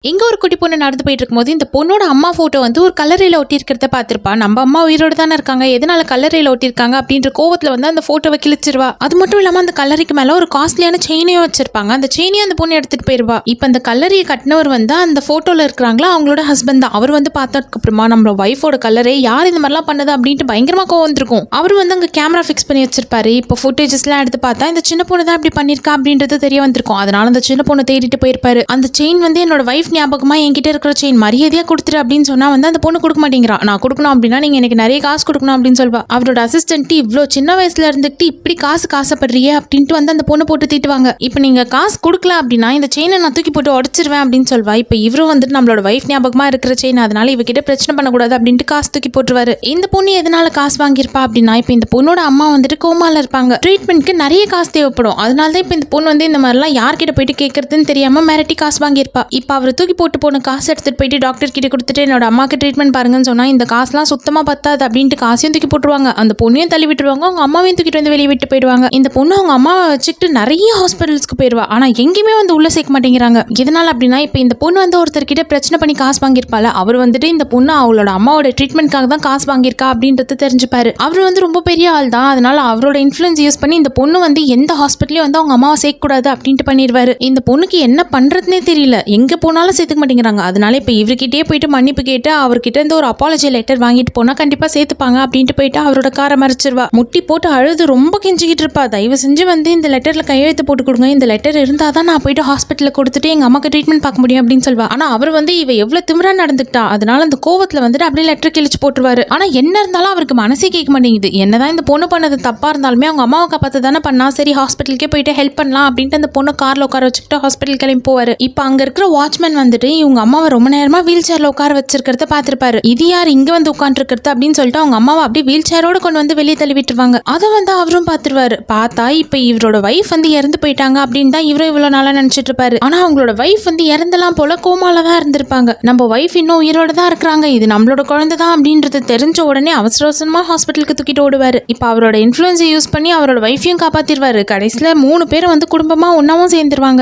எங்க ஒரு குட்டி பொண்ணு நடந்து போயிட்டு இருக்கும்போது இந்த பொண்ணோட அம்மா போட்டோ வந்து ஒரு கல்லறையில ஒட்டி இருக்கிறத பார்த்திருப்பா. நம்ம அம்மா உயிரோடு தானே இருக்காங்க, எதனால கல்லறையில ஒட்டியிருக்காங்க அப்படின்ற கோவத்துல வந்து அந்த போட்டோவை கிழிச்சிருவா. அது மட்டும் இல்லாம அந்த கல்லறைக்கு மேல ஒரு காஸ்ட்லியான செயினையும் வச்சிருப்பாங்க. அந்த செயினையும் அந்த பொண்ணு எடுத்துட்டு போயிருவா. இப்ப அந்த கல்லறையை கட்டினவர் வந்து அந்த போட்டோல இருக்கிறாங்களா அவங்களோட ஹஸ்பண்ட் தான். அவர் வந்து பார்த்ததுக்கு அப்புறமா நம்ம ஒய்ஃபோட கல்லறை யார் இந்த மாதிரிலாம் பண்ணது அப்படின்ட்டு பயங்கரமா கோவம் வந்திருக்கும். அவர் வந்து அங்க கேமரா ஃபிக்ஸ் பண்ணி வச்சிருப்பாரு. இப்போ ஃபுட்டேஜஸ் எல்லாம் எடுத்து பார்த்தா இந்த சின்ன பொண்ணு தான் இப்படி பண்ணிருக்கா அப்படின்றது தெரிய வந்திருக்கும். அதனால அந்த சின்ன பொண்ணு தேடிட்டு போயிருப்பாரு. அந்த செயின் வந்து என்னோட வைஃப் ஞாபகமா என்கிட்ட இருக்கிற செயின், மரியாதையா கொடுத்துரு அப்படின்னு சொன்னா வந்து அந்த பொண்ணு கொடுக்க மாட்டேங்கிறா. நான் கொடுக்கணும் அப்படின்னா நீங்க எனக்கு நிறைய காசு கொடுக்கணும் அப்படின்னு சொல்வா. அவரோட அசிஸ்டன்ட் இவ்வளோ சின்ன வயசுல இருந்துட்டு இப்படி காசுப்படுறியே அப்படின்ட்டு வந்து அந்த பொண்ணு போட்டு தீட்டுவாங்க. இப்போ நீங்க காசு கொடுக்கல அப்படின்னா இந்த செயினை நான் தூக்கி போட்டு உடச்சிருவேன் அப்படின்னு சொல்வா. இப்போ இவரும் வந்துட்டு நம்மளோட வைஃப் ஞாபகமா இருக்கிற செயின், அதனால இவகிட்ட பிரச்சனை பண்ணக்கூடாது அப்படின்ட்டு காசு தூக்கி போட்டுருவாரு. இந்த பொண்ணு எதனால காசு வாங்கியிருப்பா அப்படின்னா, இப்போ இந்த பொண்ணோட அம்மா வந்துட்டு கோமால இருப்பாங்க. ட்ரீட்மெண்ட்க்கு நிறைய காசு தேவைப்படும். அதனால தான் இப்போ இந்த பொண்ணு வந்து இந்த மாதிரிலாம் யார்கிட்ட போயிட்டு கேட்கறதுன்னு தெரியாம மிரட்டி காசு வாங்கியிருப்பா. இப்போ அவர் தூக்கி போட்டு போன காசு எடுத்துட்டு போயிட்டு டாக்டர் கிட்ட கொடுத்துட்டு என்னோட அம்மாக்கு ட்ரீட்மெண்ட் பாருங்கன்னு சொன்னா இந்த காசுலாம் சுத்தமா பத்தாது அப்படின்ட்டு காசையும் தூக்கி போட்டுருவாங்க. அந்த பொண்ணையும் தள்ளி விட்டுருவாங்க, அவங்க அம்மாவையும் தூக்கிட்டு வந்து வெளியே விட்டு போயிடுவாங்க. இந்த பொண்ணு அவங்க அம்மாவை வச்சுக்கிட்டு நிறைய ஹாஸ்பிட்டல்ஸ்க்கு போயிடுவா. ஆனா எங்கேயுமே வந்து உள்ள சேர்க்க மாட்டேங்கிறாங்க. எதனால அப்படின்னா, இப்போ இந்த பொண்ணு வந்து ஒருத்தர்கிட்ட பிரச்சனை பண்ணி காசு வாங்கியிருப்பால, அவர் வந்துட்டு இந்த பொண்ணு அவளோட அம்மாவோட ட்ரீட்மெண்ட்காக தான் காசு வாங்கியிருக்கா அப்படின்றது தெரிஞ்சுப்பாரு. அவர் வந்து ரொம்ப பெரிய ஆள் தான். அதனால அவரோட இன்ஃப்ளூயன்ஸ் யூஸ் பண்ணி இந்த பொண்ணு வந்து எந்த ஹாஸ்பிட்டலையும் வந்து அவங்க அம்மாவை சேர்க்க கூடாது அப்படின்ட்டு பண்ணிடுவாரு. இந்த பொண்ணுக்கு என்ன பண்றதுனே தெரியல, எங்க போனாலும் சேர்த்துக்க மாட்டேங்கிறாங்க. அதனால இப்போ இவர்கிட்டயே போயிட்டு மன்னிப்பு கேட்டு அவர்கிட்ட இருந்து ஒரு அப்பாலஜி லெட்டர் வாங்கிட்டு போனா கண்டிப்பா சேர்த்துப்பாங்க அப்படின்ட்டு போயிட்டு அவரோட காரை மறைச்சிருவா. முட்டி போட்டு அழுது ரொம்ப கெஞ்சிக்கிட்டு இருப்பா. தயவு செஞ்சு வந்து இந்த லெட்டர்ல கையெழுத்து போட்டு கொடுங்க, இந்த லெட்டர் இருந்தாதான் நான் போயிட்டு ஹாஸ்பிட்டல்ல கொடுத்துட்டு எங்க அம்மாக்கு ட்ரீட்மெண்ட் பார்க்க முடியும் அப்படின்னு சொல்வா. ஆனா அவர் வந்து இவ எவ்வளவு திமிரா நடந்துக்கிட்டா, அதனால அந்த கோவத்துல வந்துட்டு அப்படியே லெட்டர் கிழிச்சு போட்டுருவாரு. ஆனா என்ன இருந்தாலும் அவருக்கு மனசே கேட்க மாட்டேங்குது. என்னதான் இந்த பொண்ணு பண்ணது தப்பா இருந்தாலுமே அவங்க அம்மாவை காப்பாத்த தானே பண்ணா, சரி ஹாஸ்பிட்டலுக்கே போயிட்டு ஹெல்ப் பண்ணலாம் அப்படின்ட்டு அந்த பொண்ணு கார்ல உட்கார வச்சுக்கிட்டு ஹாஸ்பிட்டல் கிளம்பி போவாரு. இப்ப அங்க இருக்கிற வாட்ச்மேன் வந்துட்டு இவங்க அம்மாவை ரொம்ப நேரமா வீல் சேர்ல உட்கார வச்சிருக்கிறத பார்த்திருப்பாரு. இது யார் இங்க வந்து உட்கார்ந்து இருக்கிறது அப்படின்னு சொல்லிட்டு அவங்க அம்மாவை அப்படியே வீல் சேரோட கொண்டு வந்து வெளியே தள்ளி விட்டுருவாங்க. அதை வந்து அவரும் பார்த்துருவாரு. பார்த்தா இப்ப இவரோட வைஃப் வந்து இறந்து போயிட்டாங்க அப்படின்னு தான் இவரும் இவ்வளவு நாளா நினைச்சிட்டு இருப்பாரு. ஆனா அவங்களோட வைஃப் வந்து இறந்தலாம் போல கோமால தான் இருந்திருப்பாங்க. நம்ம வைஃப் இன்னும் உயிரோட தான் இருக்கிறாங்க, இது நம்மளோட குழந்தை தான் அப்படின்றது தெரிஞ்ச உடனே அவசர அவசரமா ஹாஸ்பிட்டலுக்கு தூக்கிட்டு ஓடுவாரு. இப்ப அவரோட இன்ஃப்ளூயன்ஸை யூஸ் பண்ணி அவரோட வைஃபையும் காப்பாத்திடுவாரு. கடைசியில 3 பேரும் வந்து குடும்பமா ஒன்னாவும் சேர்ந்துருவாங்க.